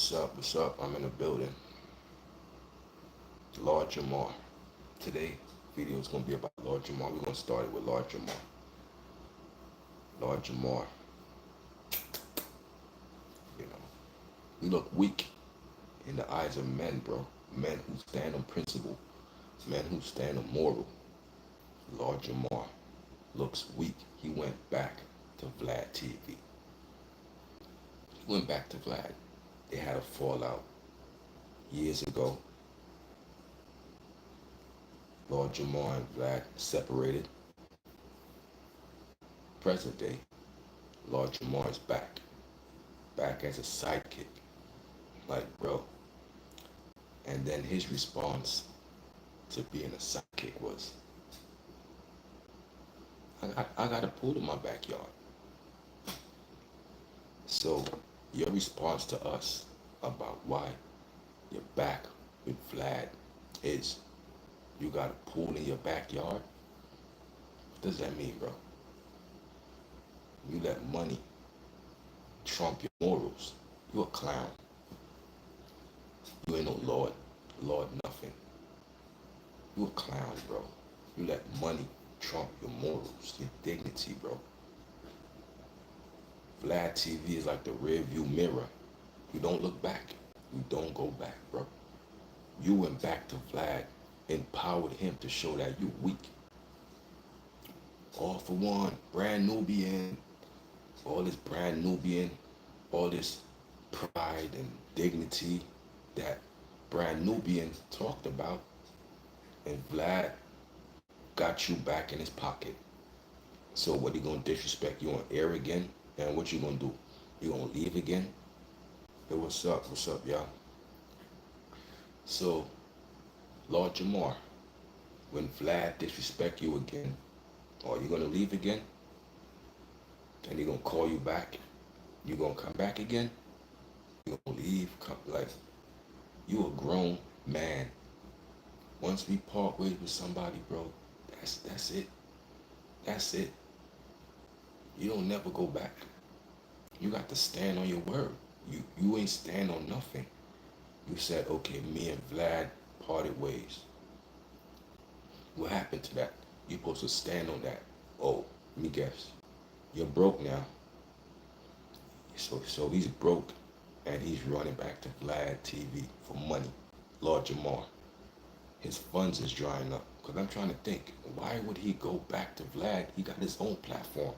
What's up? What's up? I'm in the building. Lord Jamar. Today video is gonna be about Lord Jamar. We're gonna start it with Lord Jamar. Lord Jamar, you know, you look weak in the eyes of men, bro. Men who stand on principle, men who stand on moral. Lord Jamar looks weak. He went back to Vlad TV. He went back to Vlad. They had a fallout years ago. Lord Jamar and Vlad separated. Present day, Lord Jamar is back as a sidekick. Like, bro. And then his response to being a sidekick was, I got a pool in my backyard. So your response to us about why you're back with Vlad is you got a pool in your backyard? What does that mean, bro? You let money trump your morals. You a clown. You ain't no Lord nothing. You a clown, bro. You let money trump your morals, your dignity, bro. Vlad TV is like the rear view mirror. You don't look back. You don't go back, bro. You went back to Vlad, empowered him to show that you weak. All for one, brand Nubian, all this brand Nubian, all this pride and dignity that brand Nubian talked about, and Vlad got you back in his pocket. So what, he gonna disrespect you on air again? And what you gonna do? You gonna leave again? Hey, what's up? What's up, y'all? So, Lord Jamar, when Vlad disrespect you again, are you gonna leave again? And he gonna call you back? You gonna come back again? You gonna leave? Like, you a grown man. Once we part ways with somebody, bro, that's it. That's it. You don't never go back. You got to stand on your word. You ain't stand on nothing. You said, okay, me and Vlad parted ways. What happened to that? You're supposed to stand on that. Oh, let me guess. You're broke now. So he's broke and he's running back to Vlad TV for money. Lord Jamar. His funds is drying up. Because I'm trying to think, why would he go back to Vlad? He got his own platform.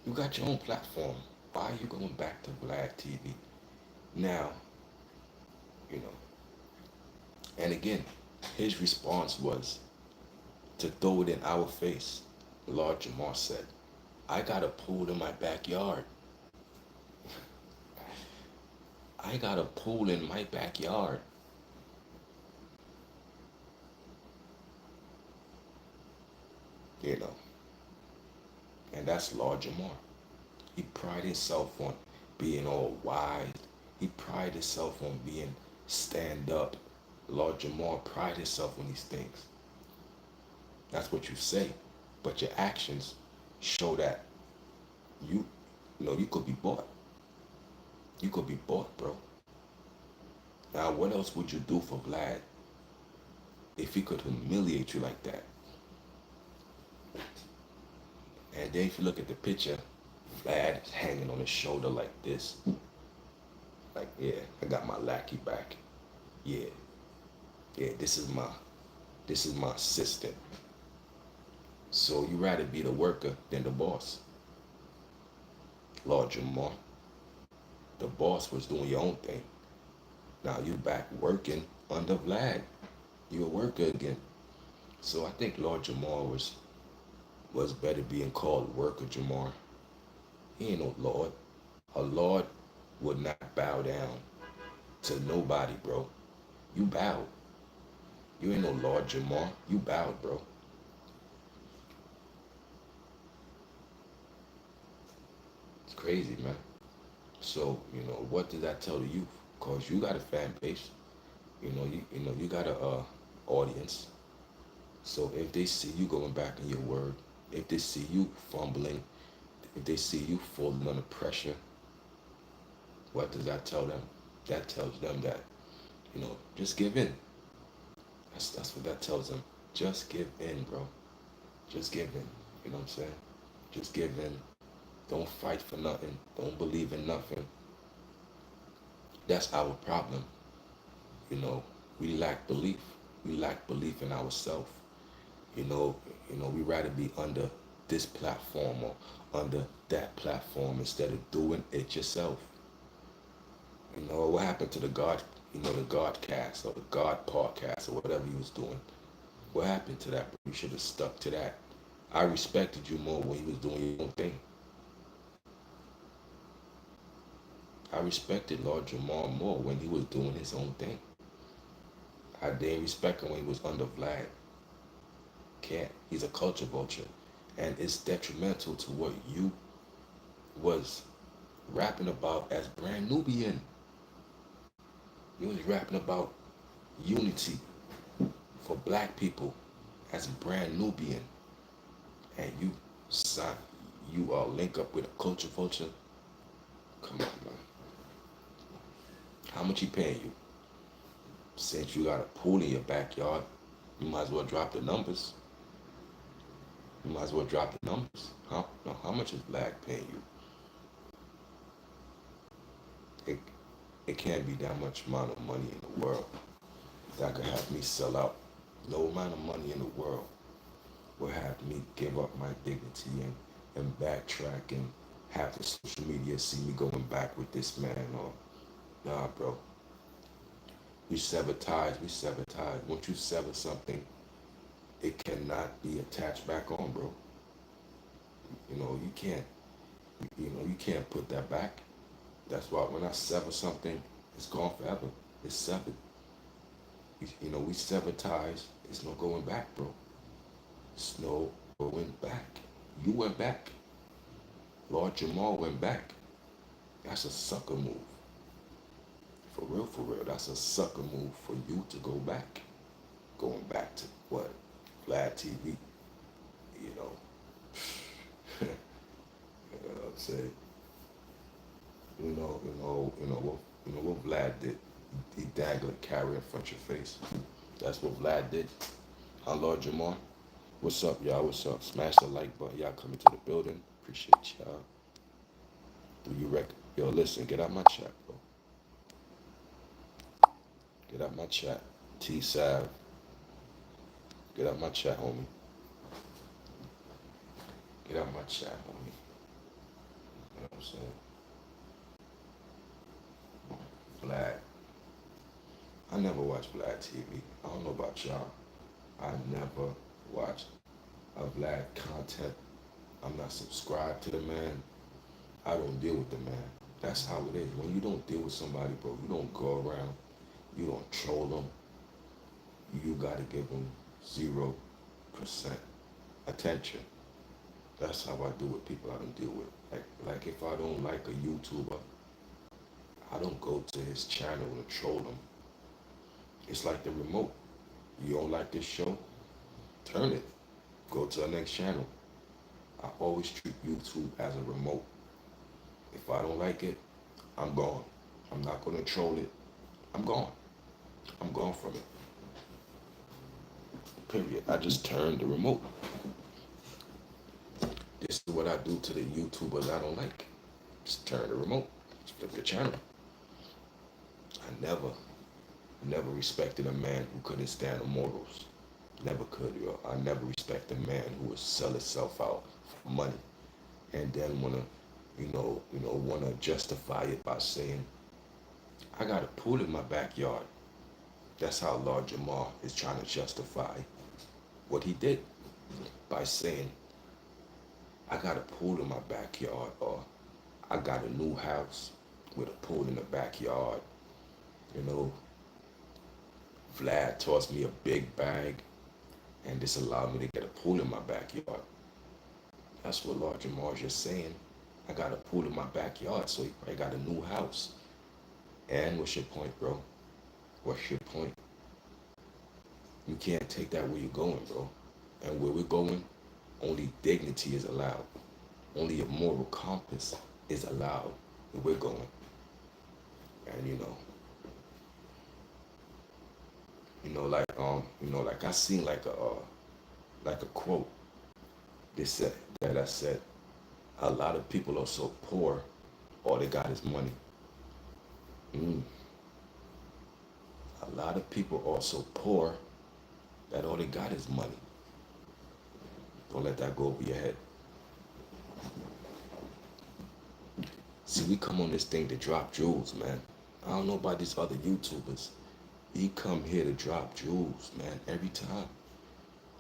You got your own platform. Why are you going back to Vlad TV? Now, you know, and again, his response was to throw it in our face. Lord Jamar said, I got a pool in my backyard. I got a pool in my backyard. You know, and that's Lord Jamar. He prided himself on being all wise. He prided himself on being stand up. Lord Jamar prided himself on these things. That's what you say. But your actions show that you, you could be bought. You could be bought, bro. Now, what else would you do for Vlad if he could humiliate you like that? And then if you look at the picture, Vlad is hanging on his shoulder like this. Like, yeah, I got my lackey back. Yeah, yeah, this is my assistant. So you rather be the worker than the boss. Lord Jamar, the boss was doing your own thing. Now you back working under Vlad. You a worker again. So I think Lord Jamar was better being called worker Jamar. He ain't no Lord. A Lord would not bow down to nobody, bro. You bowed. You ain't no Lord Jamar. You bowed, bro. It's crazy, man. So, what does that tell the youth? Cause you got a fan base. You got a audience. So if they see you going back in your word, if they see you fumbling, if they see you falling under pressure, What does that tell them? That tells them that, just give in. That's what that tells them. Just give in, bro. Just give in. You know what I'm saying? Just give in. Don't fight for nothing. Don't believe in nothing. That's our problem. You know, we lack belief. We lack belief in ourselves. You know, we rather be under this platform or under that platform instead of doing it yourself. What happened to the God, the Godcast or the God podcast or whatever you was doing? What happened to that? You should have stuck to that. I respected you more when you was doing your own thing. I respected Lord Jamar more when he was doing his own thing. I didn't respect him when he was under Vlad. Can't. He's a culture vulture. And it's detrimental to what you was rapping about as brand Nubian. You was rapping about unity for black people as brand Nubian. And son, you link up with a culture vulture. Come on, man. How much he paying you? Since you got a pool in your backyard, you might as well drop the numbers. You might as well drop the numbers. Huh? No, how much is Black paying you? It, it can't be that much amount of money in the world that could have me sell out. No amount of money in the world will have me give up my dignity and backtrack and have the social media see me going back with this man or nah, bro. We sever ties, we sever ties. Once you sever something, it cannot be attached back on, bro. You can't put that back. That's why when I sever something, it's gone forever. It's severed. We sever ties. It's no going back, bro. It's no going back. You went back. Lord Jamal went back. That's a sucker move. For real. That's a sucker move for you to go back. Going back to what? Vlad TV. You know. you know what I'm saying? What Vlad did. He dangled a carrot in front of your face. That's what Vlad did. Huh, Lord Jamar? What's up, y'all? What's up? Smash the like button. Y'all coming to the building. Appreciate y'all. Do you reckon? Yo, listen, get out my chat, bro. Get out my chat. T-Sav. Get out my chat, homie. Get out my chat, homie. You know what I'm saying? Vlad. I never watch Vlad TV. I don't know about y'all. I never watch a Vlad content. I'm not subscribed to the man. I don't deal with the man. That's how it is. When you don't deal with somebody, bro, you don't go around. You don't troll them. You gotta give them 0% attention. That's how I do with people I don't deal with. Like if I don't like a YouTuber, I don't go to his channel and troll him. It's like the remote. You don't like this show? Turn it. Go to the next channel. I always treat YouTube as a remote. If I don't like it, I'm gone. I'm not gonna troll it. I'm gone. I'm gone from it. Period. I just turn the remote. This is what I do to the YouTubers I don't like. Just turn the remote. Just flip the channel. I never respected a man who couldn't stand the morals. Never could, yo. I never respect a man who would sell himself out for money and then wanna justify it by saying, I got a pool in my backyard. That's how Lord Jamar is trying to justify what he did by saying, I got a pool in my backyard, or I got a new house with a pool in the backyard. You know, Vlad tossed me a big bag, and this allowed me to get a pool in my backyard. That's what Lord Jamar is just saying. I got a pool in my backyard, so he probably got a new house. And what's your point, bro? What's your point? You can't take that where you're going, bro. And where we're going, only dignity is allowed. Only a moral compass is allowed where we're going. And like I seen like a quote. They said that I said a lot of people are so poor, all they got is money. Mm. A lot of people are so poor that all they got is money. Don't let that go over your head. See, we come on this thing to drop jewels, man. I don't know about these other YouTubers. We come here to drop jewels, man, every time.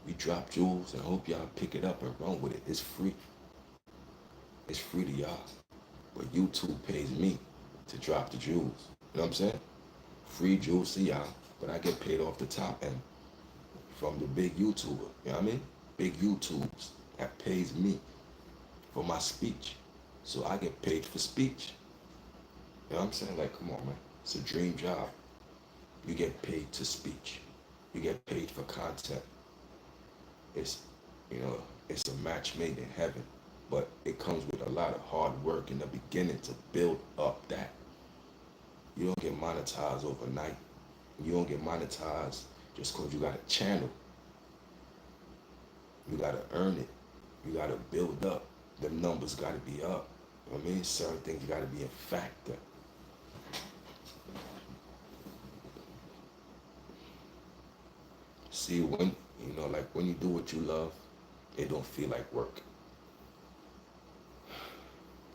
We drop jewels and hope y'all pick it up and run with it. It's free. It's free to y'all. But YouTube pays me to drop the jewels. You know what I'm saying? Free jewels to y'all, but I get paid off the top end from the big YouTuber. You know what I mean? Big YouTubes that pays me for my speech. So I get paid for speech. You know what I'm saying? Like, come on, man. It's a dream job. You get paid to speech. You get paid for content. It's, you know, it's a match made in heaven. But it comes with a lot of hard work in the beginning to build up that. You don't get monetized overnight. You don't get monetized just because you got a channel. You got to earn it. You got to build up. The numbers got to be up. You know what I mean? Certain things got to be a factor. See, like when you do what you love, it don't feel like work.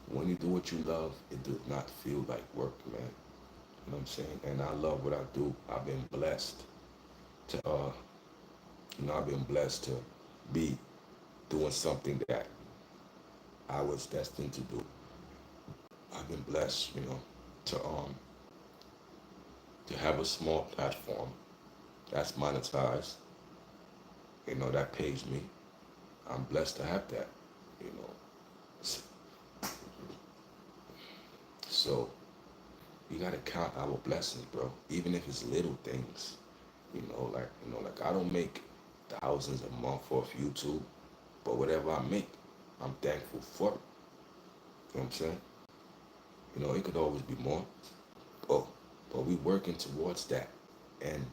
When you do what you love, it does not feel like work, man. You know what I'm saying? And I love what I do. I've been blessed to, I've been blessed to be doing something that I was destined to do. I've been blessed, to have a small platform that's monetized, that pays me. I'm blessed to have that, you know. So you gotta count our blessings, bro. Even if it's little things, like I don't make thousands a month off YouTube, but whatever I make, I'm thankful for it. You know what I'm saying? It could always be more. But but we working towards that. And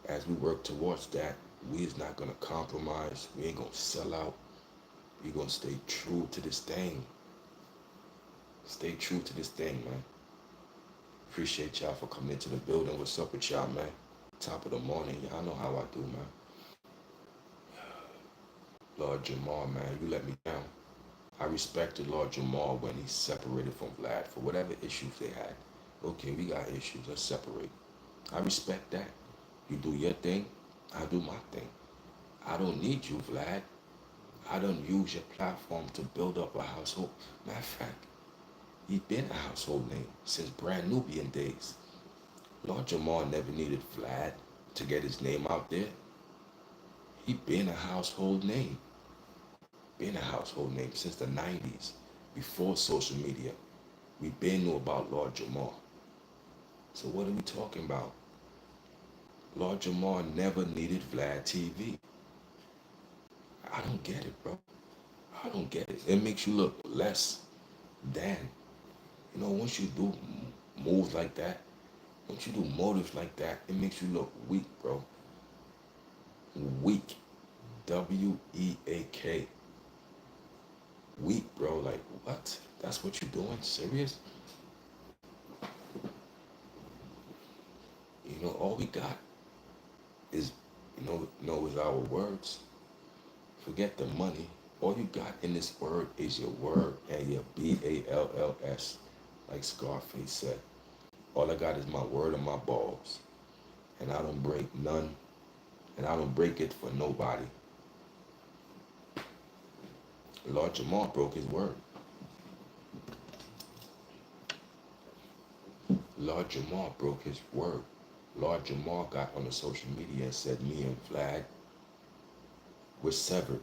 as we work towards that, we is not gonna compromise. We ain't gonna sell out. We gonna stay true to this thing. Stay true to this thing, man. Appreciate y'all for coming into the building. What's up with y'all, man? Top of the morning. Y'all know how I do, man. Lord Jamar, man, you let me down. I respected Lord Jamar when he separated from Vlad for whatever issues they had. Okay, we got issues. Let's separate. I respect that. You do your thing, I do my thing. I don't need you, Vlad. I don't use your platform to build up a household. Matter of fact, he been a household name since brand Nubian days. Lord Jamar never needed Vlad to get his name out there. He been a household name. Been a household name since the 90s, before social media. We been knew about Lord Jamar. So what are we talking about? Lord Jamar never needed Vlad TV. I don't get it, bro. I don't get it. It makes you look less than. Once you do moves like that, once you do motives like that, it makes you look weak, bro. Weak. Weak. Weak, bro. Like, what? That's what you're doing? Serious? All we got is, is our words. Forget the money. All you got in this word is your word and your BALLS, like Scarface said. All I got is my word and my balls. And I don't break none. And I don't break it for nobody. Lord Jamar broke his word. Lord Jamar broke his word. Lord Jamar got on the social media and said, me and Vlad, we're severed.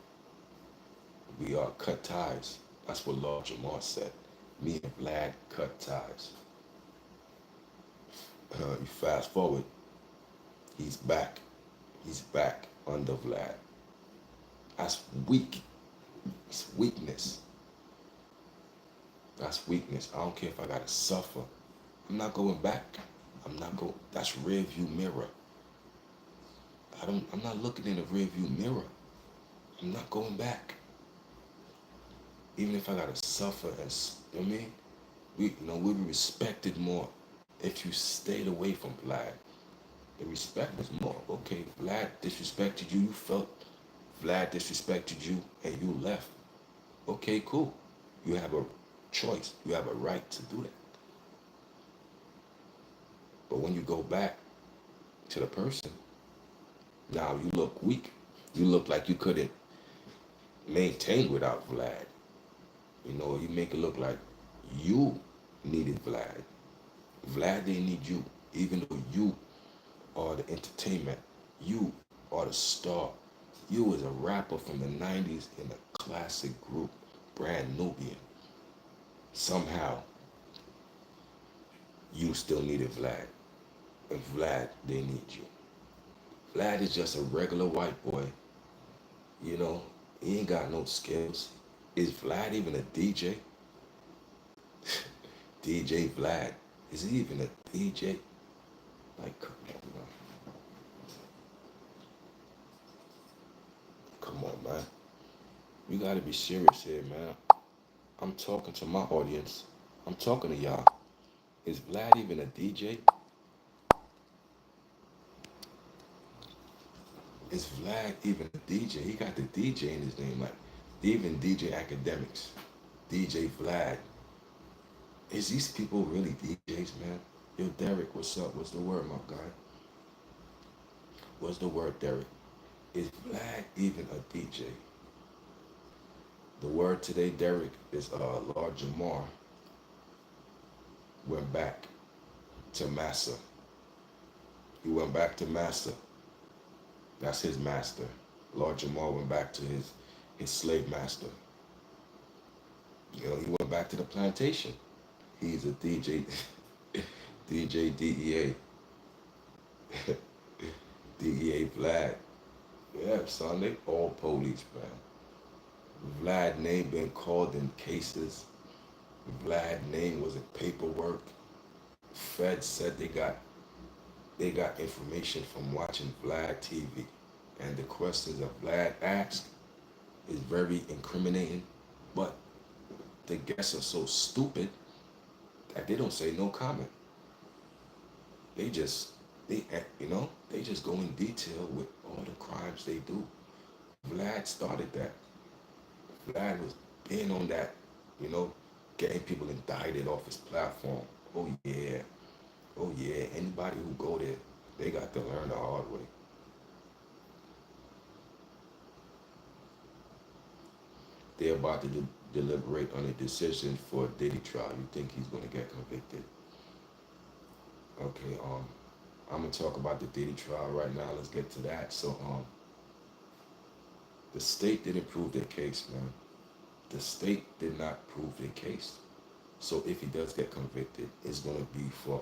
We are cut ties. That's what Lord Jamar said. Me and Vlad cut ties. You fast forward, he's back. He's back under Vlad. That's weak. It's weakness. That's weakness. I don't care if I gotta suffer. I'm not going back. I'm not go. That's rear view mirror. I'm not looking in the rear view mirror. I'm not going back. Even if I gotta suffer you know what I mean? We'd be respected more if you stayed away from Vlad. The respect was more. Okay, Vlad disrespected you. You felt Vlad disrespected you, and you left. Okay, cool. You have a choice. You have a right to do that. But when you go back to the person, now you look weak. You look like you couldn't maintain without Vlad. You make it look like you needed Vlad. Vlad didn't need you, even though you are the entertainment. You are the star. You was a rapper from the 90s in a classic group, Brand Nubian. Somehow, you still needed Vlad. And Vlad didn't need you. Vlad is just a regular white boy. You know, he ain't got no skills. Is Vlad even a DJ? DJ Vlad. Is he even a DJ? Like, come on, man. We gotta be serious here, man. I'm talking to my audience. I'm talking to y'all. Is Vlad even a DJ? Is Vlad even a DJ? He got the DJ in his name, like even DJ Academics, DJ Vlad. Is these people really DJs, man? Yo, Derek, what's up? What's the word, my guy? What's the word, Derek? Is Vlad even a DJ? The word today, Derek, is Lord Jamar went back to Massa. He went back to Massa. That's his master. Lord Jamar went back to his slave master. He went back to the plantation. He's a DJ, DJ DEA, DEA Vlad. Yeah, son, they all police, man. Vlad name been called in cases. Vlad name was in paperwork. Fed said they got information from watching Vlad TV. And the questions that Vlad asked is very incriminating. But the guests are so stupid that they don't say no comment. They just they just go in detail with all the crimes they do. Vlad started that. Vlad was being on that, you know, getting people indicted off his platform. Oh yeah, oh yeah. Anybody who go there, they got to learn the hard way. They're about to deliberate on a decision for a Diddy trial. You think he's gonna get convicted? Okay, I'm gonna talk about the Diddy trial right now. Let's get to that. So, the state didn't prove their case, man. The state did not prove their case. So if he does get convicted, it's gonna be for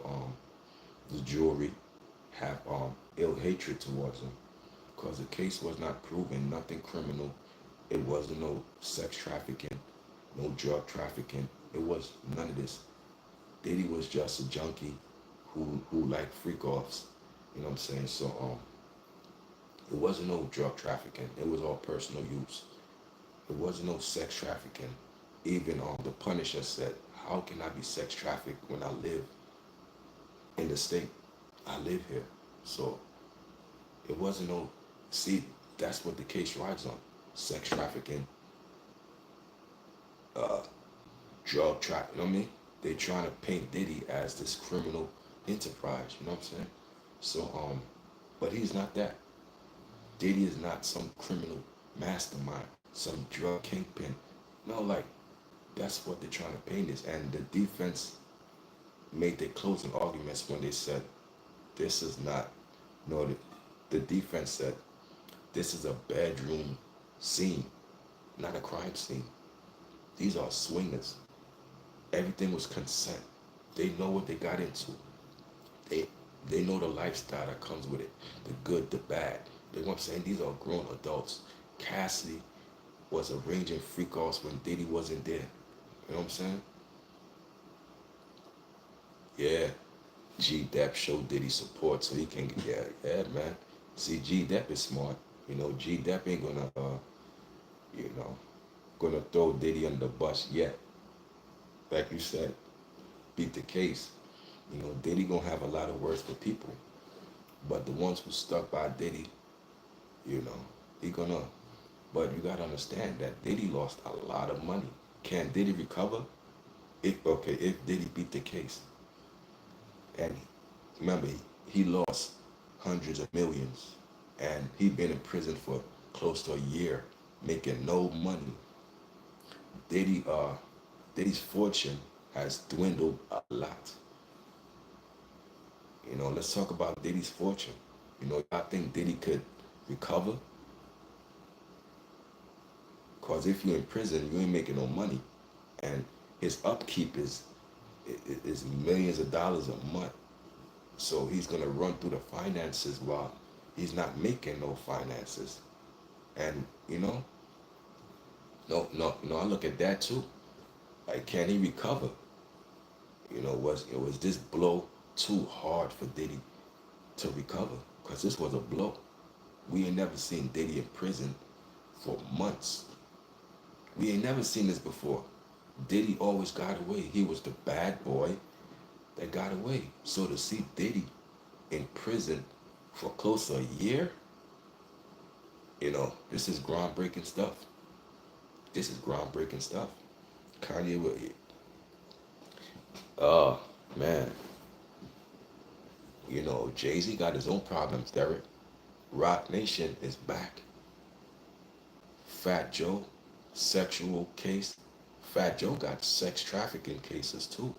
the jury have ill hatred towards him because the case was not proven, nothing criminal. It wasn't no sex trafficking, no drug trafficking. It was none of this. Diddy was just a junkie who liked freak offs. You know what I'm saying? So it wasn't no drug trafficking. It was all personal use. It wasn't no sex trafficking. Even the Punisher said, "How can I be sex trafficked when I live in the state? I live here." So it wasn't no. See, that's what the case rides on: sex trafficking, uh, drug trafficking. You know what I mean? They trying to paint Diddy as this criminal enterprise. You know what I'm saying? So but he's not that. Diddy is not some criminal mastermind, some drug kingpin. No, like that's what they're trying to paint this. And the defense made their closing arguments when they said this is not. No, the defense said this is a bedroom scene, not a crime scene. These are swingers. Everything was consent. They know what they got into. They they know the lifestyle that comes with it, the good, the bad. They know what I'm saying? These are grown adults. Cassidy was arranging freak offs when Diddy wasn't there. You know what I'm saying? Yeah, G Dep showed Diddy support so he can get, yeah, man. See, G Dep is smart. G Dep ain't gonna, you know, gonna throw Diddy under the bus yet. Like you said, beat the case. Diddy gonna have a lot of words for people, but the ones who stuck by Diddy, you know, he gonna. But you gotta understand that Diddy lost a lot of money. Can Diddy recover? If Diddy beat the case, and remember he lost hundreds of millions, and he been in prison for close to a year, making no money. Diddy, Diddy's fortune has dwindled a lot. Let's talk about Diddy's fortune. I think Diddy could recover, cause if you're in prison, you ain't making no money, and his upkeep is millions of dollars a month. So he's gonna run through the finances while he's not making no finances. And no, I look at that too. Like, can he recover? Was this blow too hard for Diddy to recover? Cause this was a blow. We ain't never seen Diddy in prison for months. We ain't never seen this before. Diddy always got away. He was the bad boy that got away. So to see Diddy in prison for close to a year, this is groundbreaking stuff. This is groundbreaking stuff. Kanye, oh man, Jay-Z got his own problems, Derek. Rock Nation is back. Fat Joe, sexual case. Fat Joe got sex trafficking cases too.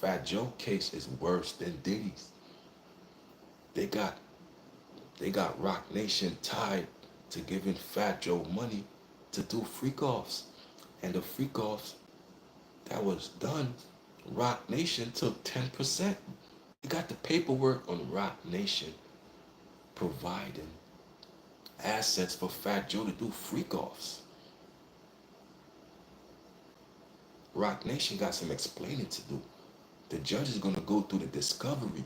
Fat Joe case is worse than Diddy's. They got they got Rock Nation tied to giving Fat Joe money to do freak offs. And the freak offs that was done, Rock Nation took 10%. You got the paperwork on Rock Nation providing assets for Fat Joe to do freak offs. Rock Nation got some explaining to do. The judge is going to go through the discovery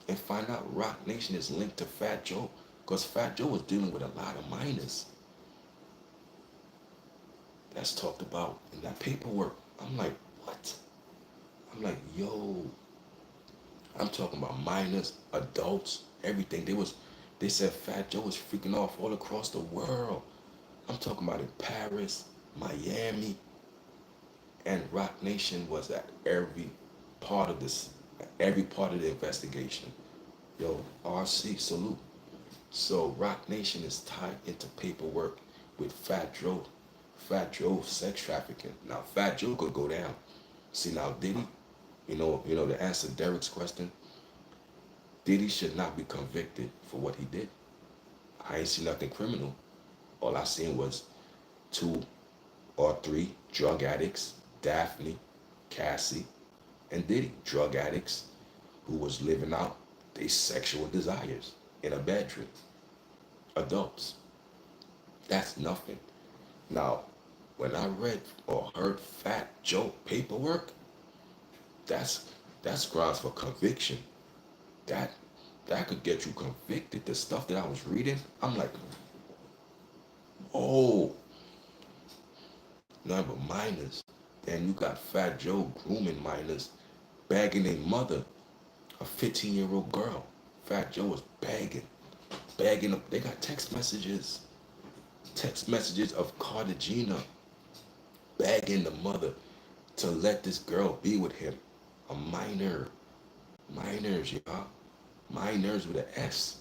and find out Rock Nation is linked to Fat Joe, because Fat Joe was dealing with a lot of minors. That's talked about in that paperwork. I'm like, what? I'm like, yo, I'm talking about minors, adults, everything. They said Fat Joe was freaking off all across the world. I'm talking about in Paris, Miami, and Rock Nation was at part of this, every part of the investigation. Yo, RC, salute. So Rock Nation is tied into paperwork with Fat Joe. Fat Joe sex trafficking. Now Fat Joe could go down. See now Diddy, to answer Derek's question, Diddy should not be convicted for what he did. I ain't seen nothing criminal. All I seen was two or three drug addicts, Daphne, Cassie, and Diddy, drug addicts who was living out their sexual desires in a bedroom. Adults. That's nothing. Now, when I read or heard Fat Joe paperwork, that's that's grounds for conviction. That that could get you convicted. The stuff that I was reading, I'm like, oh, none but minors. Then you got Fat Joe grooming minors, bagging a mother, a 15-year-old girl. Fat Joe was begging them. They got text messages of Cartagena begging the mother to let this girl be with him. A minor. Minors, y'all. Minors with an S.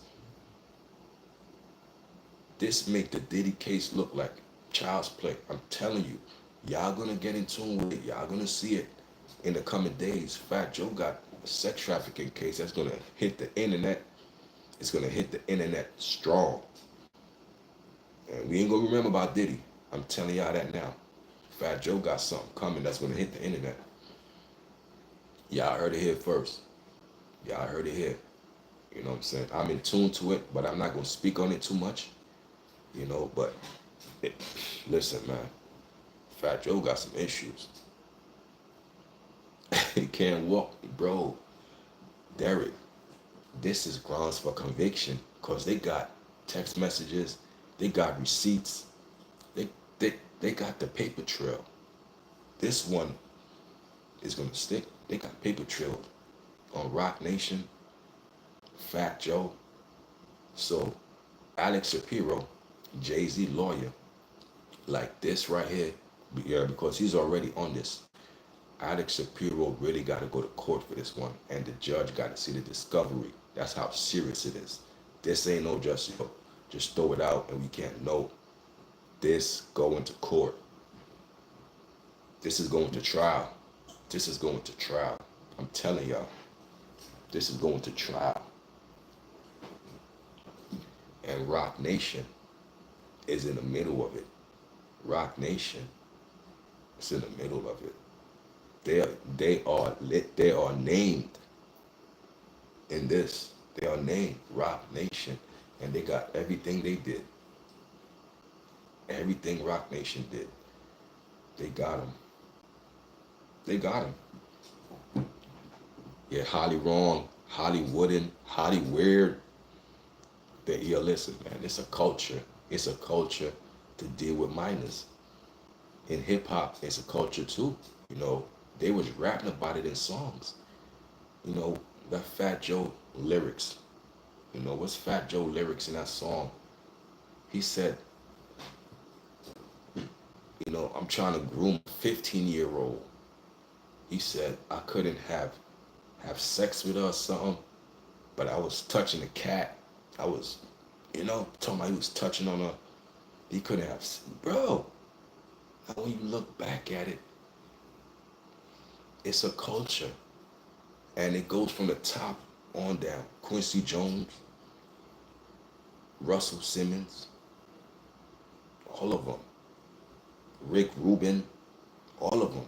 This make the Diddy case look like child's play. I'm telling you, y'all gonna get in tune with it. Y'all gonna see it in the coming days. Fat Joe got a sex trafficking case that's gonna hit the internet. It's gonna hit the internet strong. And we ain't gonna remember about Diddy. I'm telling y'all that now. Fat Joe got something coming that's gonna hit the internet. Y'all heard it here first. Y'all heard it here. You know what I'm saying? I'm in tune to it, but I'm not gonna speak on it too much. But it, listen, man. Fat Joe got some issues. He can't walk, bro. Derek, this is grounds for conviction because they got text messages, they got receipts, they they got the paper trail. This one is gonna stick. They got paper trail on Rock Nation, Fat Joe. So Alex Shapiro, Jay-Z lawyer, like this right here, yeah, because he's already on this. Alex Shapiro really got to go to court for this one, and the judge got to see the discovery. That's how serious it is. This ain't no just throw it out and we can't know. This going to court. This is going to trial. This is going to trial. I'm telling y'all, this is going to trial. And Rock Nation is in the middle of it. Rock Nation is in the middle of it. They are lit. They are named in this. They are named Rock Nation, and they got everything they did. Everything Rock Nation did, they got them. They got them. Yeah, Holly Wrong, Holly Wooden, Holly Weird. They, yeah, listen, man. It's a culture. It's a culture to deal with minors. In hip hop, it's a culture too. You know, they was rapping about it in songs. You know, that Fat Joe lyrics. You know, what's Fat Joe lyrics in that song? He said, you know, I'm trying to groom a 15-year-old. He said I couldn't have sex with her or something, but I was touching the cat. I was, you know, talking about he was touching on her. He couldn't have, bro. Now when you look back at it, it's a culture, and it goes from the top on down. Quincy Jones, Russell Simmons, all of them. Rick Rubin, all of them.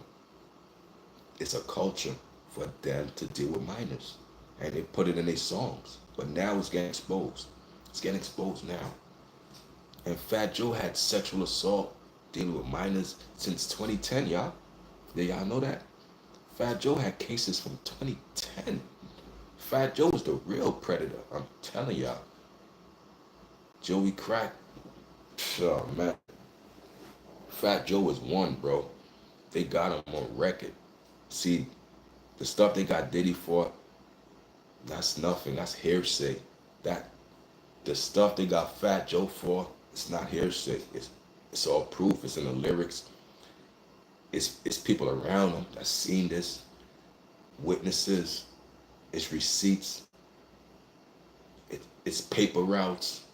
It's a culture for them to deal with minors, and they put it in their songs. But now it's getting exposed. It's getting exposed now. And Fat Joe had sexual assault dealing with minors since 2010, y'all. Did y'all know that? Fat Joe had cases from 2010. Fat Joe was the real predator. I'm telling y'all. Joey Crack, oh man. Fat Joe was one, bro. They got him on record. See, the stuff they got Diddy for, that's nothing. That's hearsay. That the stuff they got Fat Joe for, it's not hearsay. It's all proof. It's in the lyrics. It's people around them that seen this, witnesses. It's receipts. It's paper routes,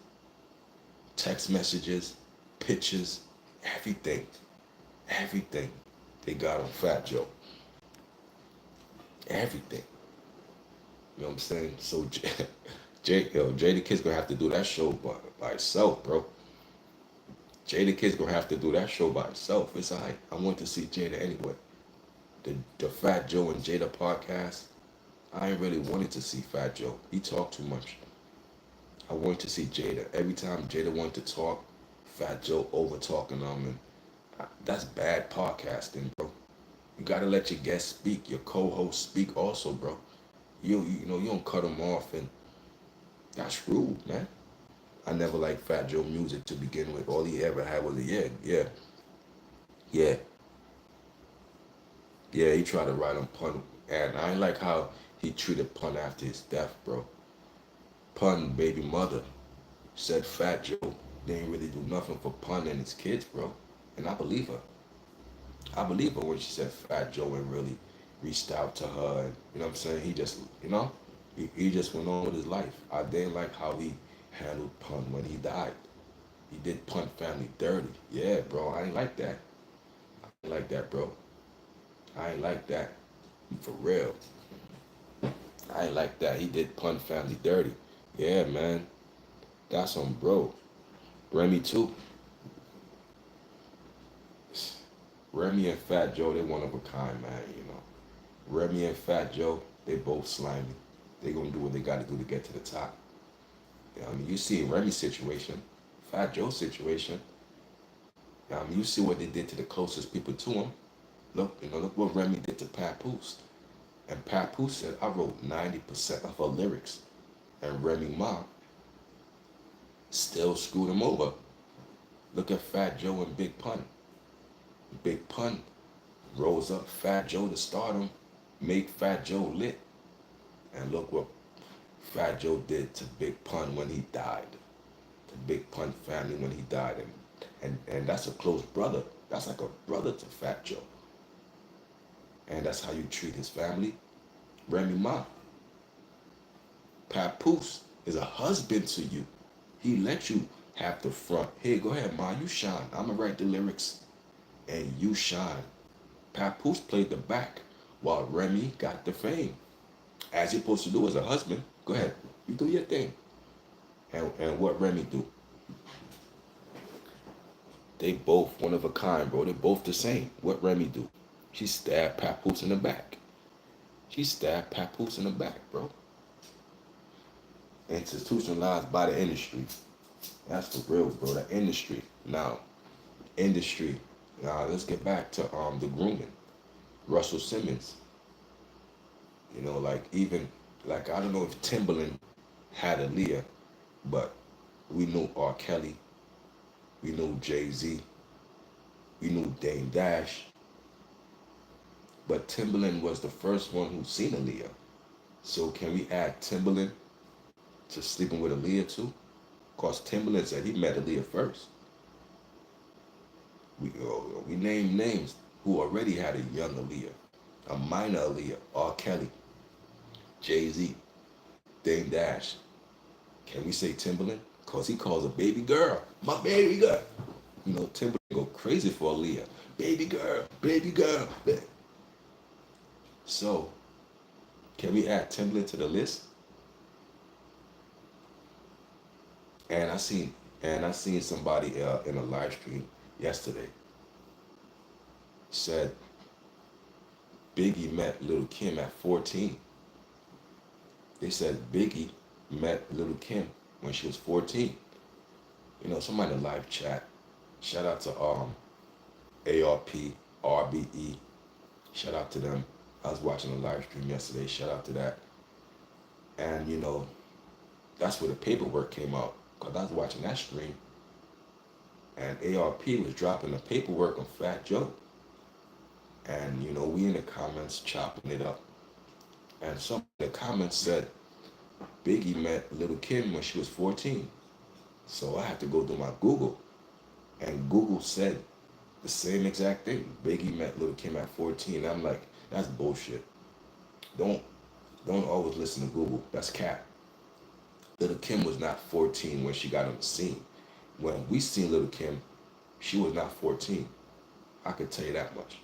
text messages, pictures, everything, everything. They got on Fat Joe. Everything. You know what I'm saying? So Jay the Kid's gonna have to do that show by itself, bro. Jay the Kid's gonna have to do that show by itself. It's alright. I want to see Jada anyway. The Fat Joe and Jada podcast. I ain't really wanted to see Fat Joe. He talked too much. I wanted to see Jada. Every time Jada wanted to talk, Fat Joe over talking them, and that's bad podcasting, bro. You gotta let your guest speak, your co-host speak also, bro. You know you don't cut them off, and that's rude, man. I never liked Fat Joe music to begin with. All he ever had was a yeah. Yeah, he tried to write on Pun, and I ain't like how he treated Pun after his death, bro. Pun baby mother said Fat Joe didn't really do nothing for Pun and his kids, bro. And I believe her. I believe her when she said Fat Joe and really reached out to her. And, you know what I'm saying? He just, he just went on with his life. I didn't like how he handled Pun when he died. He did Pun family dirty. Yeah, bro. I ain't like that. I ain't like that, bro. I ain't like that. For real. I ain't like that. He did Pun family dirty. Yeah, man. That's on bro. Remy too. Remy and Fat Joe, they one of a kind, man. Remy and Fat Joe, they both slimy. They gonna do what they gotta do to get to the top. You see Remy's situation, Fat Joe's situation. You see what they did to the closest people to him. Look what Remy did to Papoose. And Papoose said, I wrote 90% of her lyrics. And Remy Ma still screwed him over. Look at Fat Joe and Big Pun. Big Pun rose up Fat Joe to stardom, made Fat Joe lit. And look what Fat Joe did to Big Pun when he died. The Big Pun family when he died. And that's a close brother. That's like a brother to Fat Joe. And that's how you treat his family. Remy Ma. Papoose is a husband to you. He let you have the front. Here, go ahead, Ma, you shine. I'ma write the lyrics and you shine. Papoose played the back while Remy got the fame. As you're supposed to do as a husband. Go ahead. You do your thing. And what Remy do? They both one of a kind, bro. They both the same. What Remy do? She stabbed Papoose in the back. She stabbed Papoose in the back, bro. Institutionalized by the industry. That's for real, bro. The industry. Now, industry. Now let's get back to the grooming. Russell Simmons. You know, like even like I don't know if Timberland had Aaliyah, but we knew R. Kelly, we knew Jay-Z, we knew Dame Dash, but Timberland was the first one who seen Aaliyah. So can we add Timberland to sleeping with Aaliyah too? Cause Timberland said he met Aaliyah first. We named names who already had a young Aaliyah, a minor Aaliyah, R. Kelly, Jay-Z, Dame Dash. Can we say Timberland? Cause he calls a baby girl, my baby girl. You know, Timberland go crazy for Aaliyah. Baby girl, baby girl. So, can we add Timberland to the list? And I seen somebody in a live stream yesterday said Biggie met Little Kim at 14. They said Biggie met Little Kim when she was 14. You know, somebody in the live chat. Shout out to ARP, RBE. Shout out to them. I was watching a live stream yesterday. Shout out to that. And you know, that's where the paperwork came out. Cause I was watching that stream, and ARP was dropping the paperwork on Fat Joe. And you know, we in the comments chopping it up. And some in the comments said Biggie met Little Kim when she was 14. So I had to go do my Google. And Google said the same exact thing. Biggie met Little Kim at 14. I'm like, that's bullshit. Don't don't always listen to Google. That's cap. Little Kim was not 14 when she got on the scene. When we seen Little Kim, she was not 14. I could tell you that much.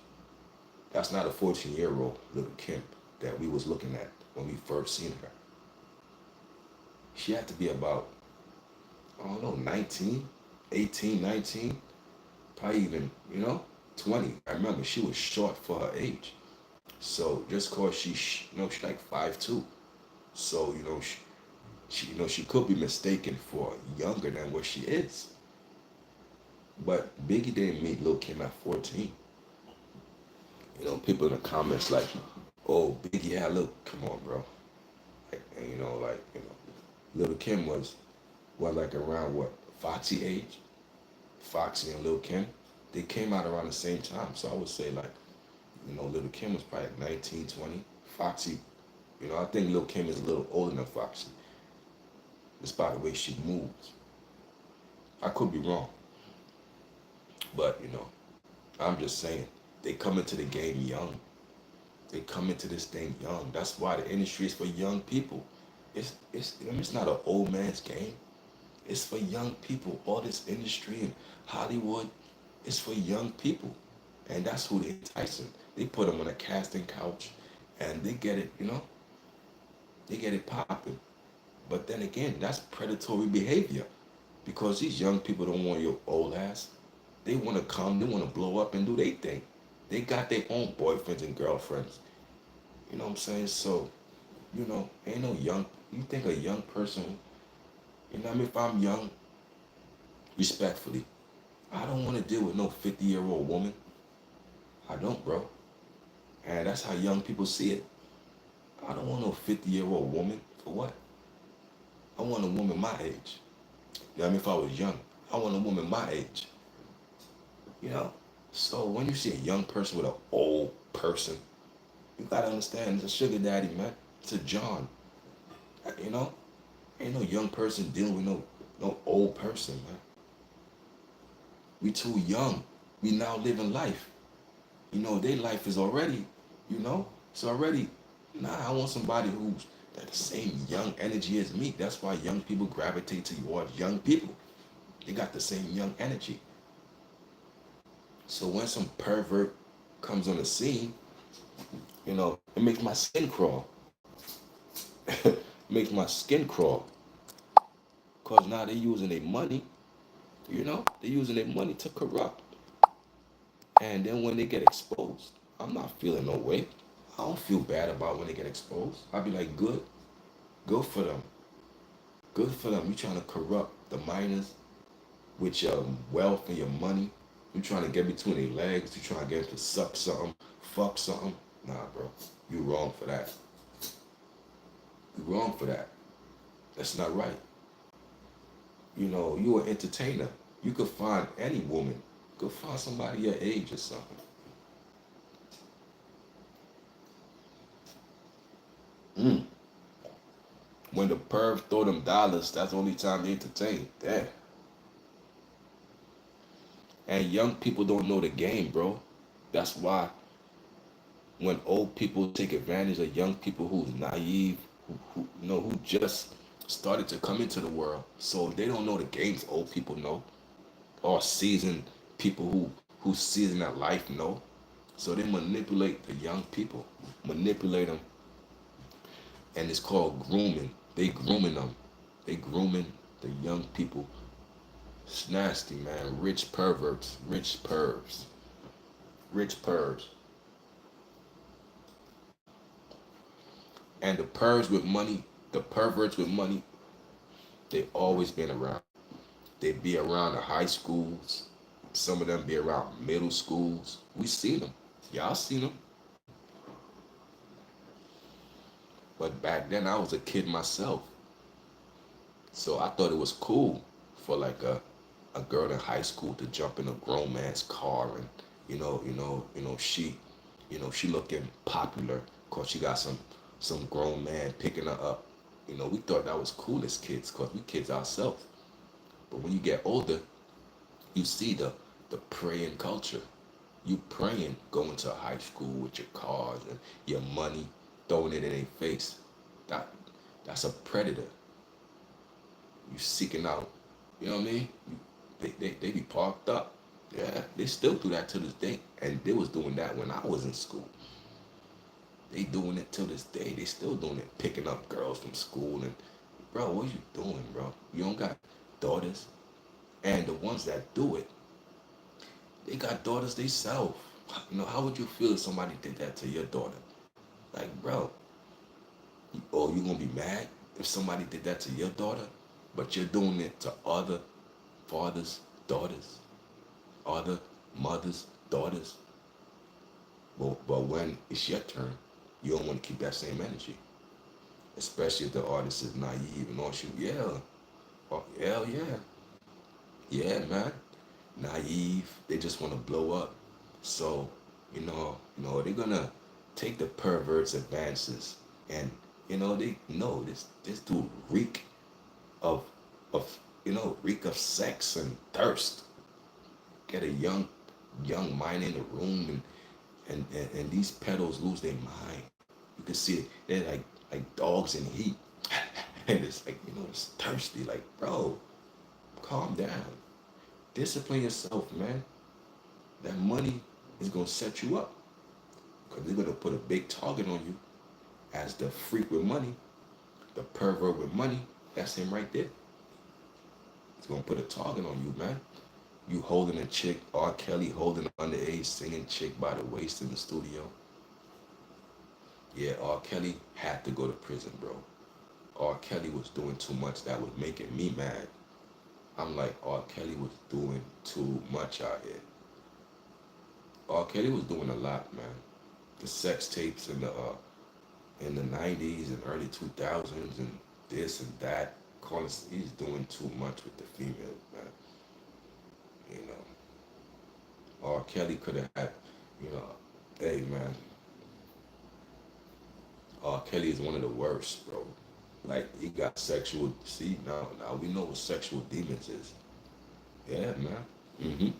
That's not a 14-year-old Little Kim that we was looking at when we first seen her. She had to be about, I don't know, 19, 18, 19, probably even, 20. I remember she was short for her age. So just cause she's like 5'2". So, she could be mistaken for younger than what she is. But Biggie didn't meet Lil Kim at 14. People in the comments like, oh, Biggie had come on, bro. Lil Kim was like around what, Foxy age? Foxy and Lil Kim, they came out around the same time. So I would say like, Lil Kim was probably like 19, 20. Foxy, I think Lil Kim is a little older than Foxy. Just by the way she moves. I could be wrong. But, I'm just saying, they come into the game young. They come into this thing young. That's why the industry is for young people. It's not an old man's game. It's for young people. All this industry in Hollywood is for young people. And that's who they enticing. They put them on a casting couch and they get it, they get it popping. But then again, that's predatory behavior because these young people don't want your old ass. They want to come, they want to blow up and do their thing. They got their own boyfriends and girlfriends. You know what I'm saying? So, ain't no young, you think a young person, if I'm young, respectfully, I don't want to deal with no 50-year-old woman. I don't, bro. And that's how young people see it. I don't want no 50-year-old woman. For what? I want a woman my age. You know what I mean? If I was young, I want a woman my age. You know? So when you see a young person with an old person, you gotta understand it's a sugar daddy, man. It's a John. You know? Ain't no young person dealing with no old person, man. We too young. We now living life. You know, their life is already, you know, it's already. Nah, I want somebody who's got the same young energy as me. That's why young people gravitate towards young people. They got the same young energy. So when some pervert comes on the scene, you know, it makes my skin crawl. Makes my skin crawl. Cause now they're using their money, you know, they're using their money to corrupt. And then when they get exposed, I'm not feeling no way. I don't feel bad about when they get exposed. I'll be like, good for them. Good for them. You trying to corrupt the minors with your wealth and your money. You trying to get between their legs. You trying to get them to suck something, fuck something. Nah, bro. You wrong for that. You wrong for that. That's not right. You know, you an entertainer. You could find any woman. You could find somebody your age or something. Mm. When the perv throw them dollars, that's the only time they entertain. Damn. And young people don't know the game, bro. That's why when old people take advantage of young people who's naive, who you know who just started to come into the world, so they don't know the games old people know, or seasoned people who seasoned that life know. So they manipulate the young people, manipulate them, and it's called grooming. They grooming them, they grooming the young people. It's nasty, man. Rich perverts, rich pervs, rich pervs, and the pervs with money, the perverts with money. They always been around. They be around the high schools. Some of them be around middle schools. We seen them. Y'all seen them. But back then I was a kid myself. So I thought it was cool for like a girl in high school to jump in a grown man's car and she she looking popular cause she got some grown man picking her up. You know, we thought that was cool as kids cause we kids ourselves. But when you get older, you see the praying culture. You praying, going to high school with your cars and your money, throwing it in their face. That that's a predator. You seeking out. You know what I mean? They be parked up. Yeah, they still do that to this day. And they was doing that when I was in school. They doing it till this day. They still doing it, picking up girls from school and bro, what you doing, bro? You don't got daughters. And the ones that do it, they got daughters themselves. You know, how would you feel if somebody did that to your daughter? Like, bro, oh, you gonna be mad if somebody did that to your daughter, but you're doing it to other fathers, daughters, other mothers, daughters. But when it's your turn, you don't want to keep that same energy, especially if the artist is naive and all shit. Yeah, oh, hell yeah, yeah, man, naive. They just want to blow up. So, they're gonna take the perverts' advances, and they know this dude of of reek of sex and thirst. Get a young mind in the room, and these pedals lose their mind. You can see it. They're like dogs in heat, and it's like it's thirsty. Like, bro, calm down, discipline yourself, man. That money is gonna set you up because they're gonna put a big target on you as the freak with money, the pervert with money. That's him right there. He's gonna put a target on you, man. You holding a chick, R. Kelly holding an underage singing chick by the waist in the studio. Yeah, R. Kelly had to go to prison, bro. R. Kelly was doing too much that was making me mad. I'm like, R. Kelly was doing too much out here. R. Kelly was doing a lot, man. The sex tapes and in the 90s and early 2000s and this and that. Calling, he's doing too much with the females, man. You know, or Kelly could have had, you know, hey man, Kelly is one of the worst, bro. Like he got sexual. See now we know what sexual demons is. Yeah, man. Hmm.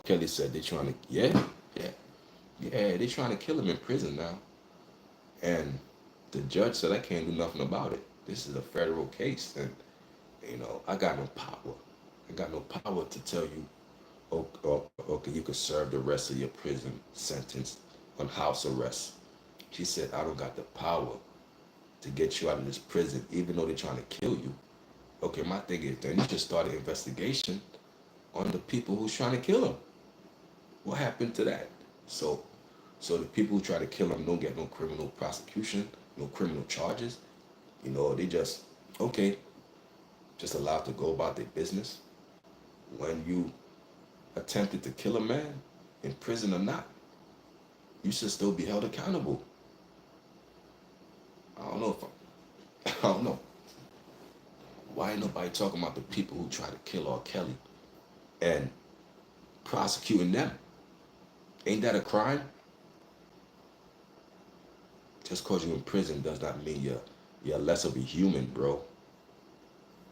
Kelly said they trying to. Yeah, yeah, yeah. They trying to kill him in prison now, and the judge said I can't do nothing about it. This is a federal case, and I got no power. I got no power to tell you, okay, you can serve the rest of your prison sentence on house arrest. She said I don't got the power to get you out of this prison, even though they're trying to kill you. Okay, my thing is, then you just start an investigation on the people who's trying to kill him. What happened to that? So, so the people who try to kill him don't get no criminal prosecution, no criminal charges. They just okay, just allowed to go about their business. When you attempted to kill a man, in prison or not, you should still be held accountable. I don't know if I don't know why ain't nobody talking about the people who try to kill R. Kelly and prosecuting them. Ain't that a crime? Just cause you're in prison does not mean you're less of a human, bro.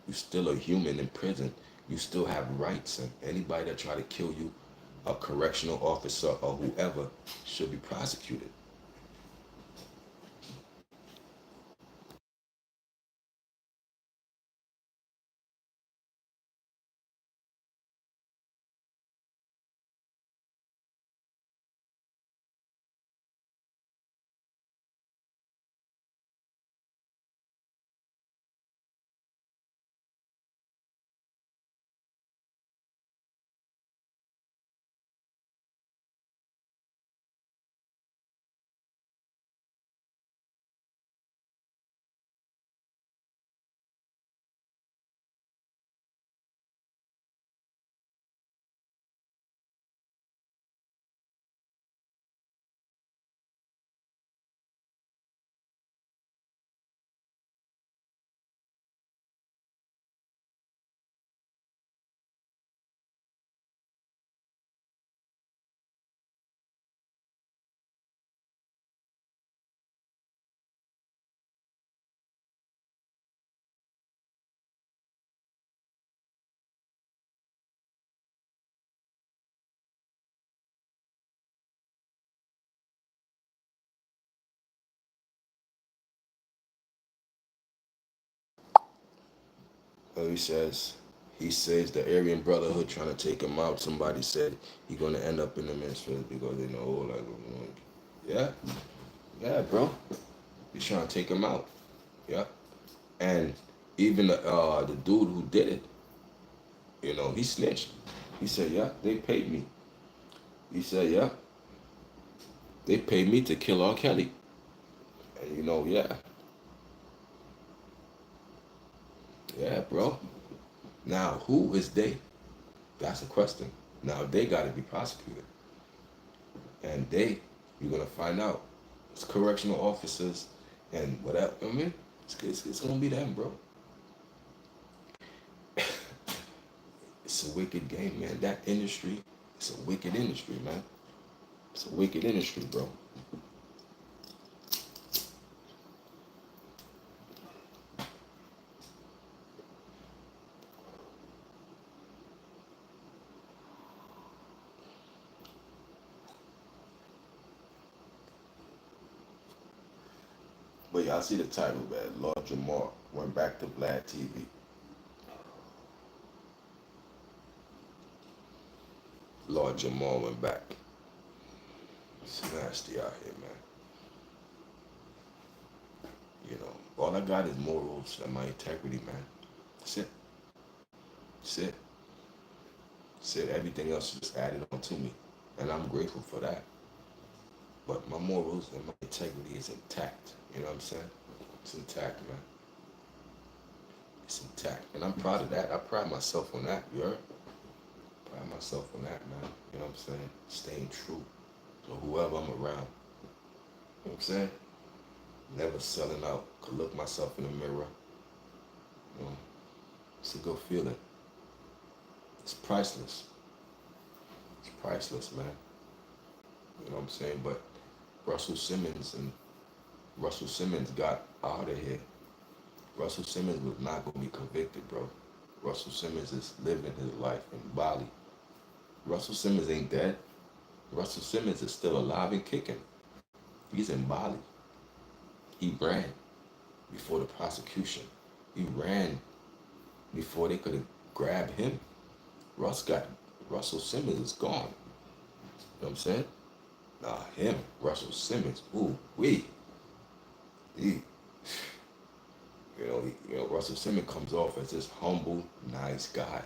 You're still a human in prison. You still have rights, and anybody that try to kill you, a correctional officer or whoever, should be prosecuted. He says the Aryan Brotherhood trying to take him out. Somebody said he gonna end up in the men's field because they know yeah, yeah, bro. He's trying to take him out. Yeah, and even the dude who did it, he snitched. He said, yeah, they paid me. He said, yeah, they paid me to kill R. Kelly. And yeah, yeah, bro. Now who is they? That's a question. Now they got to be prosecuted, and you're gonna find out. It's correctional officers and whatever. I mean, it's gonna be them, bro. It's a wicked game, man. That industry, it's a wicked industry, man. It's a wicked industry, bro. But y'all see the title, man. Lord Jamar went back to Vlad TV. Lord Jamar went back. It's nasty out here, man. All I got is morals and my integrity, man. That's it. That's it. That's it. Everything else is just added on to me. And I'm grateful for that. But my morals and my integrity is intact. You know what I'm saying? It's intact, man. It's intact. And I'm proud of that. I pride myself on that, you heard? Pride myself on that, man. You know what I'm saying? Staying true to whoever I'm around. know what I'm saying? Never selling out. Could look myself in the mirror. You know, it's a good feeling. It's priceless. It's priceless, man. You know what I'm saying? But Russell Simmons and Russell Simmons got out of here. Russell Simmons was not going to be convicted, bro. Russell Simmons is living his life in Bali. Russell Simmons ain't dead. Russell Simmons is still alive and kicking. He's in Bali. He ran before the prosecution. He ran before they could have grabbed him. Russell Simmons is gone. You know what I'm saying? Nah, him, Russell Simmons. Ooh, he, Russell Simmons comes off as this humble, nice guy.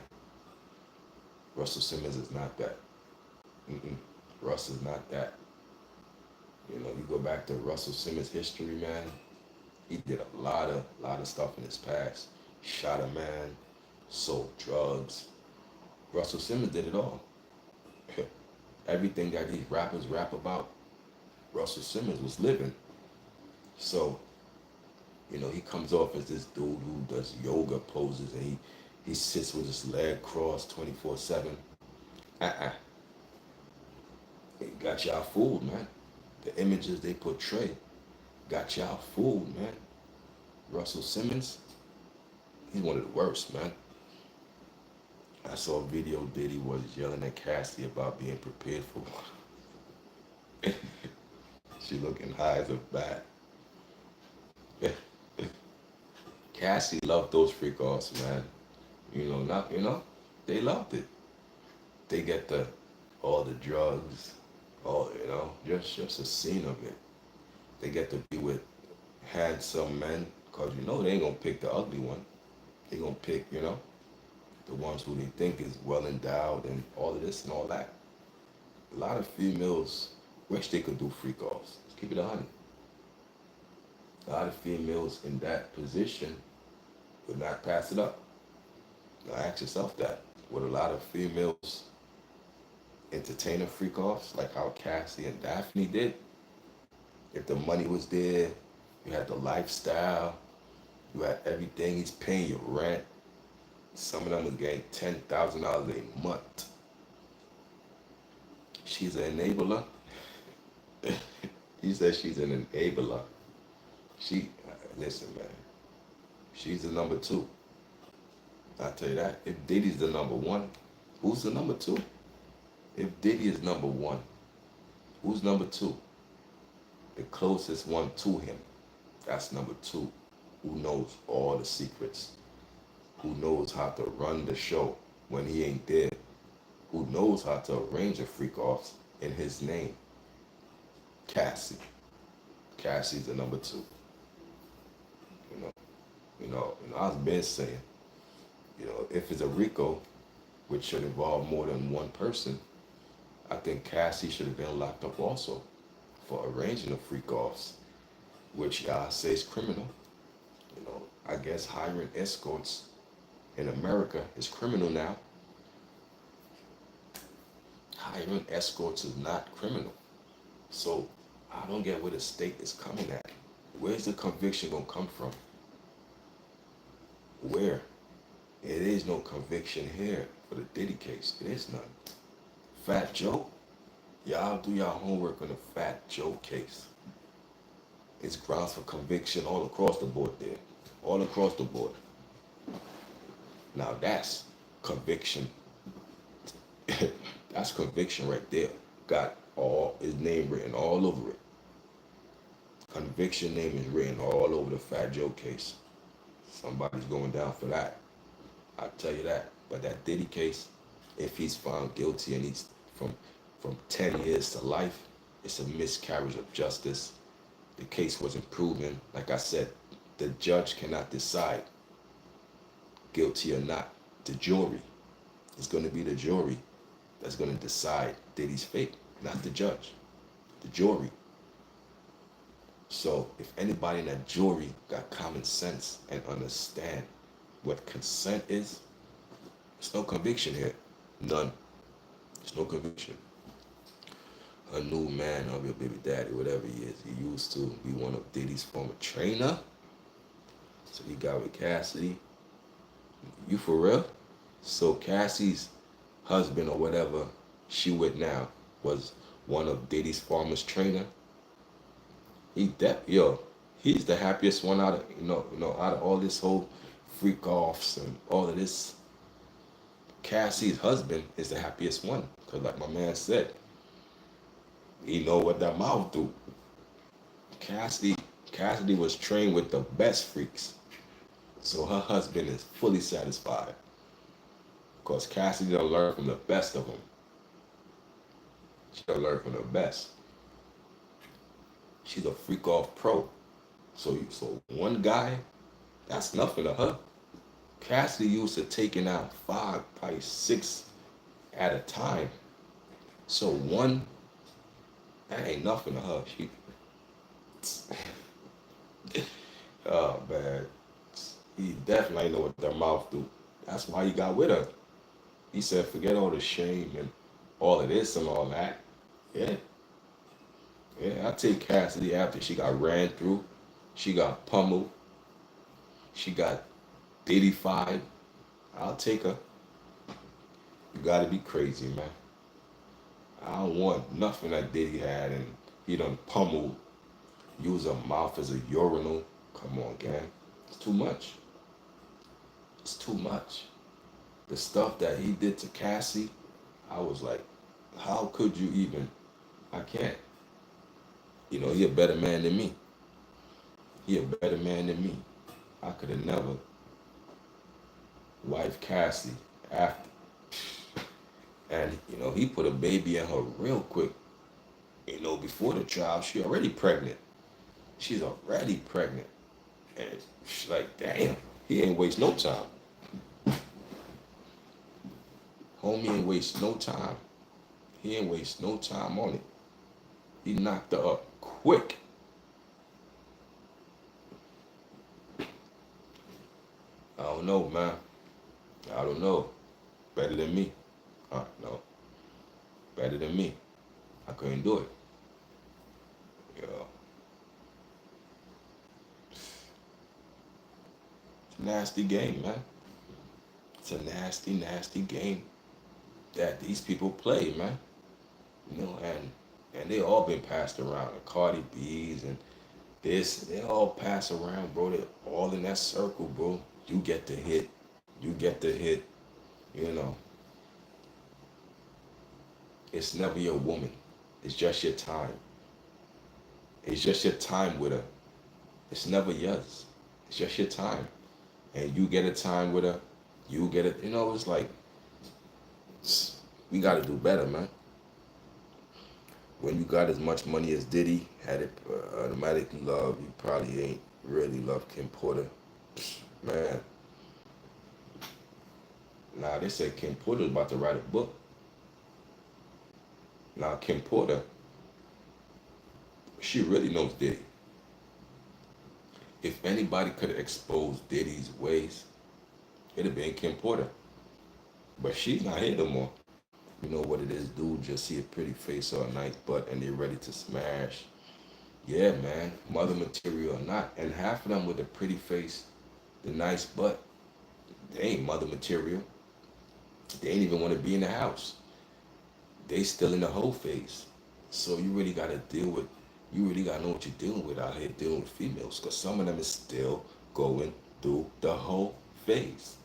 Russell Simmons is not that. Mm-mm. Russ is not that. You go back to Russell Simmons' history, man. He did a lot of stuff in his past. Shot a man, sold drugs. Russell Simmons did it all. Everything that these rappers rap about, Russell Simmons was living. So, he comes off as this dude who does yoga poses and he sits with his leg crossed 24/7. Uh-uh. It got y'all fooled, man. The images they portray got y'all fooled, man. Russell Simmons, he's one of the worst, man. I saw a video Diddy was yelling at Cassie about being prepared for one. She looking high as a bat. Cassie loved those freak offs, man. Not they loved it. They get all the drugs, all just a scene of it. They get to be with handsome men, cause they ain't gonna pick the ugly one. They gonna pick, the ones who they think is well endowed and all of this and all that. A lot of females wish they could do freak offs. Let's keep it 100. A lot of females in that position would not pass it up. Now ask yourself that. Would a lot of females entertain a freak offs like how Cassie and Daphne did? If the money was there, you had the lifestyle, you had everything, he's paying your rent. Some of them was getting $10,000 a month. She's an enabler. He said she's an enabler. Listen, man, she's the number two. I'll tell you that. If Diddy's the number one, who's the number two? If Diddy is number one, who's number two? The closest one to him. That's number two. Who knows all the secrets? Who knows how to run the show when he ain't there? Who knows how to arrange a freak offs in his name? Cassie. Cassie's the number two. You know, I've been saying, if it's a RICO, which should involve more than one person, I think Cassie should have been locked up also for arranging the freak offs, which y'all say is criminal. I guess hiring escorts in America is criminal now. Hiring escorts is not criminal. So I don't get where the state is coming at. Where's the conviction gonna come from? Where? It is no conviction here for the Diddy case. It is none. Fat Joe? Y'all do your homework on the Fat Joe case. It's grounds for conviction all across the board there. All across the board. Now that's conviction. That's conviction right there. Got all his name written all over it. Conviction name is written all over the Fat Joe case. Somebody's going down for that. I'll tell you that. But that Diddy case, if he's found guilty and he's from 10 years to life, it's a miscarriage of justice. The case wasn't proven. Like I said, the judge cannot decide guilty or not. The jury. It's going to be the jury that's going to decide Diddy's fate, not the judge. The jury. So if anybody in that jury got common sense and understand what consent is, there's no conviction here. None. There's no conviction. a new man of your baby daddy, whatever he is. He used to be one of Diddy's former trainer. So he got with Cassidy. You for real? So Cassie's husband or whatever she with now was one of Diddy's former trainer. Yo, he's the happiest one out of out of all this whole freak offs and all of this. Cassie's husband is the happiest one because, like my man said, he know what that mouth do. Cassidy, Cassidy was trained with the best freaks, so her husband is fully satisfied because Cassidy done learn from the best of them. She done learn from the best. She's a freak off pro. So one guy, that's nothing to her. Cassidy used to taking out five, probably six at a time. So one, that ain't nothing to her. She, oh man, he definitely know what their mouth do. That's why he got with her. He said, forget all the shame and all of this and all that. Yeah, yeah. I take Cassidy after she got ran through, she got pummeled, she got 85. I'll take her. You gotta be crazy, man. I don't want nothing that Diddy had and he done pummeled, use her mouth as a urinal. Come on, gang. It's too much. It's too much. The stuff that he did to Cassie, I was like, how could you even? I can't. He a better man than me. He a better man than me. I could have never wife Cassie after. And, he put a baby in her real quick. Before the trial, she already pregnant. She's already pregnant. And she's like, damn, he ain't waste no time. Homie ain't waste no time. He ain't waste no time on it. He knocked her up quick. I don't know, man. I don't know. Better than me. No. Better than me. I couldn't do it. Yo. It's a nasty game, man. It's a nasty, nasty game that these people play, man. And they all been passed around. The Cardi B's and this, they all pass around, bro. They're all in that circle, bro. You get the hit. You get the hit. You know. It's never your woman. It's just your time. It's just your time with her. It's never yours. It's just your time. And you get a time with her. You get it. It's like, we got to do better, man. When you got as much money as Diddy, had it automatically love, you probably ain't really love Kim Porter. Man. Nah, they said Kim Porter's about to write a book. Now, Kim Porter, she really knows Diddy. If anybody could have exposed Diddy's ways, it'd have been Kim Porter. But she's not here no more. You know what it is, dude? Just see a pretty face or a nice butt and they're ready to smash. Yeah, man, mother material or not. And half of them with a pretty face, the nice butt, they ain't mother material. They ain't even want to be in the house. They still in the whole phase. So you really got to you really got to know what you're dealing with out here dealing with females. Because some of them is still going through the whole phase.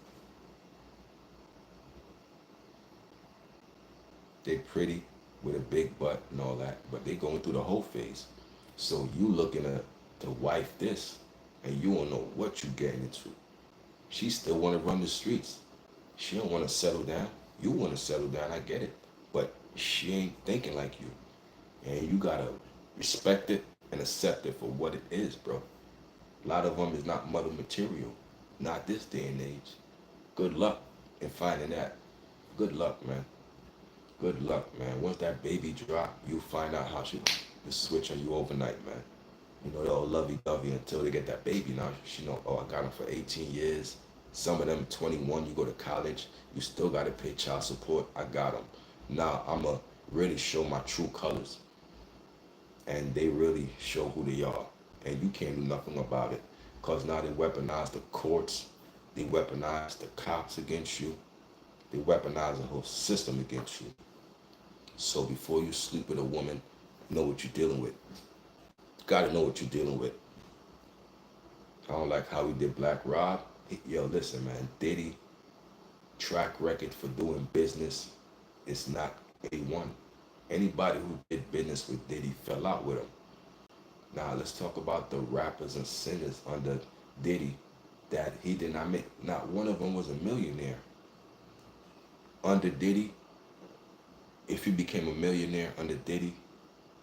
They pretty with a big butt and all that, but they going through the whole phase. So you looking to wife this, and you don't know what you getting into. She still want to run the streets. She don't want to settle down. You want to settle down, I get it. But she ain't thinking like you. And you got to respect it and accept it for what it is, bro. A lot of them is not mother material. Not this day and age. Good luck in finding that. Good luck, man. Good luck, man. Once that baby drop, you find out how she switch on you overnight, man. They're all lovey-dovey until they get that baby. Now, she know, oh, I got him for 18 years. Some of them 21, you go to college, you still got to pay child support. I got them. Now, I'm going to really show my true colors. and they really show who they are, and you can't do nothing about it, because now they weaponize the courts, they weaponize the cops against you, they weaponize the whole system against you. So before you sleep with a woman, know what you're dealing with. You gotta know what you're dealing with. I don't like how he did Black Rob. Yo, listen, man, Diddy track record for doing business is not A1. Anybody who did business with Diddy fell out with him. Now let's talk about the rappers and singers under Diddy that he did not make. Not one of them was a millionaire. Under Diddy, if you became a millionaire under Diddy,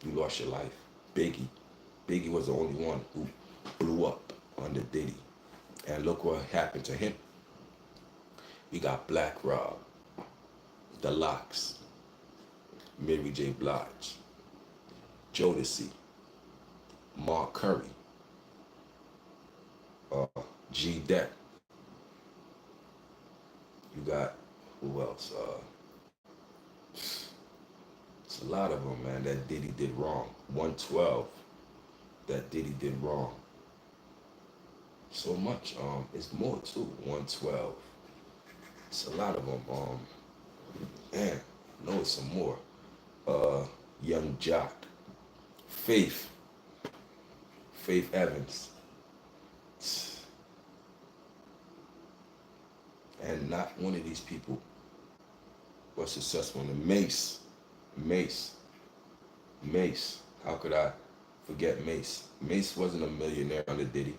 you lost your life. Biggie. Biggie was the only one who blew up under Diddy. And look what happened to him. We got Black Rob, The Locks, Mary J. Blige, Jodeci, Mark Curry, uh, G. Deck. You got who else? It's a lot of them, man. That Diddy did wrong. 112. That Diddy did wrong. So much. It's more too. 112. It's a lot of them. Man, no, it's some more. Uh, Young Jock, Faith, Faith Evans, and not one of these people was successful. In the Mace, Mace. How could I forget Mace? Mace wasn't a millionaire under Diddy.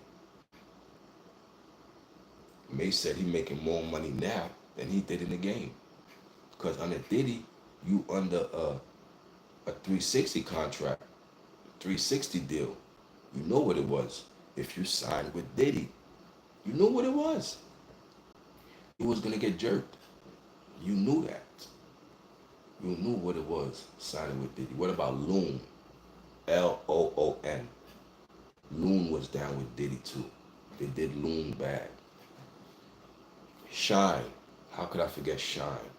Mace said he making more money now than he did in the game. Because under Diddy, you under a 360 contract, 360 deal. You know what it was. If you signed with Diddy, you knew what it was. You was gonna get jerked. You knew that. You knew what it was signing with Diddy. What about Loon? Loon. Loon was down with Diddy too. They did Loon bad. Shine. How could I forget Shine?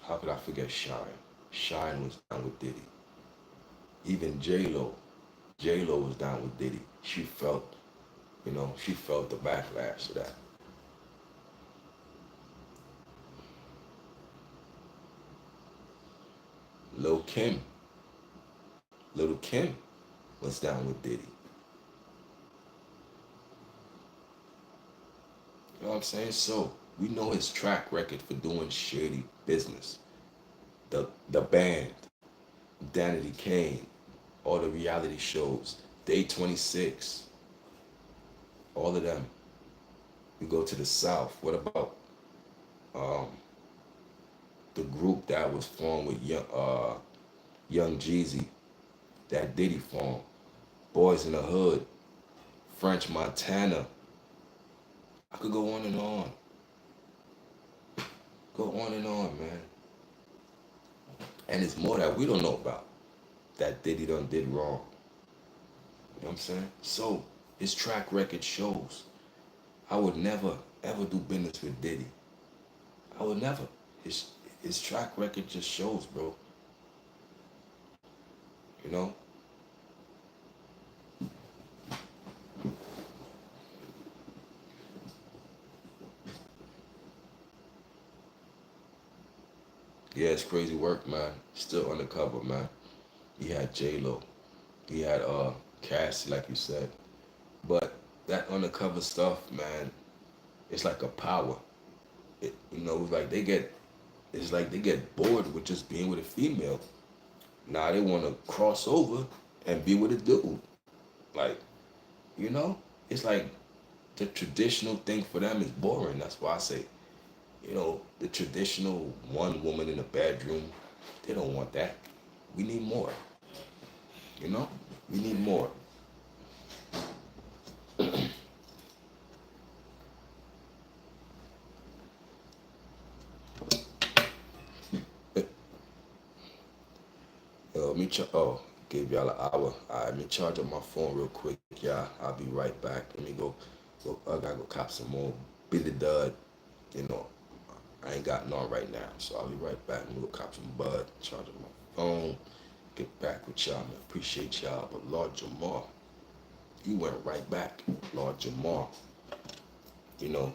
How could I forget Shine? Shine was down with Diddy. Even J-Lo. J-Lo was down with Diddy. She felt, she felt the backlash of that. Lil Kim. Little Kim was down with Diddy. You know what I'm saying? So we know his track record for doing shady business. The band, Danity Kane, all the reality shows, Day 26, all of them. We go to the South. What about um, the group that was formed with Young Jeezy, that Diddy formed? Boys in the Hood, French Montana. I could go on and on. Go on and on, man. And it's more that we don't know about that Diddy done did wrong. You know what I'm saying? So his track record shows. I would never ever do business with Diddy. I would never. His his track record just shows, bro. You know? Yeah, it's crazy work, man. Still undercover, man. He had J Lo. He had Cassie, like you said. But that undercover stuff, man, it's like a power. It's like they get bored with just being with a female. Now they want to cross over and be with a dude. Like, you know, it's like the traditional thing for them is boring. That's why I say, the traditional one woman in a bedroom, they don't want that. We need more. You know, we need more. Gave y'all an hour. Let me charge up my phone real quick, y'all. I'll be right back. Let me go. I gotta go cop some more Billy Dud. You know, I ain't got none right now, so I'll be right back. Let me go cop some bud. Charge up my phone. get back with y'all, man. Appreciate y'all. But Lord Jamar, he went right back. Lord Jamar, you know,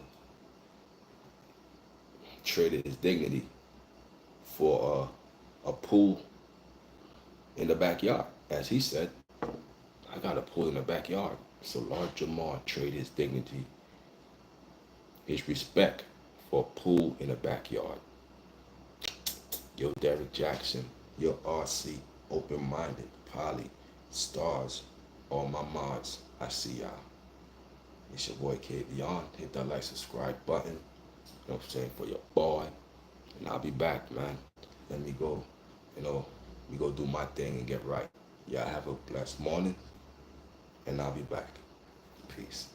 traded his dignity for a pool in the backyard. As he said, I got a pool in the backyard. So Lord Jamar traded his dignity, his respect for a pool in the backyard. Yo, Derek Jackson, yo, RC, open-minded, Polly, Stars, all my mods, I see y'all. It's your boy K Beyond. Hit that like, subscribe button. You know what I'm saying? For your boy. And I'll be back, man. Let me go, we go do my thing and get right. Y'all have a blessed morning. And I'll be back. Peace.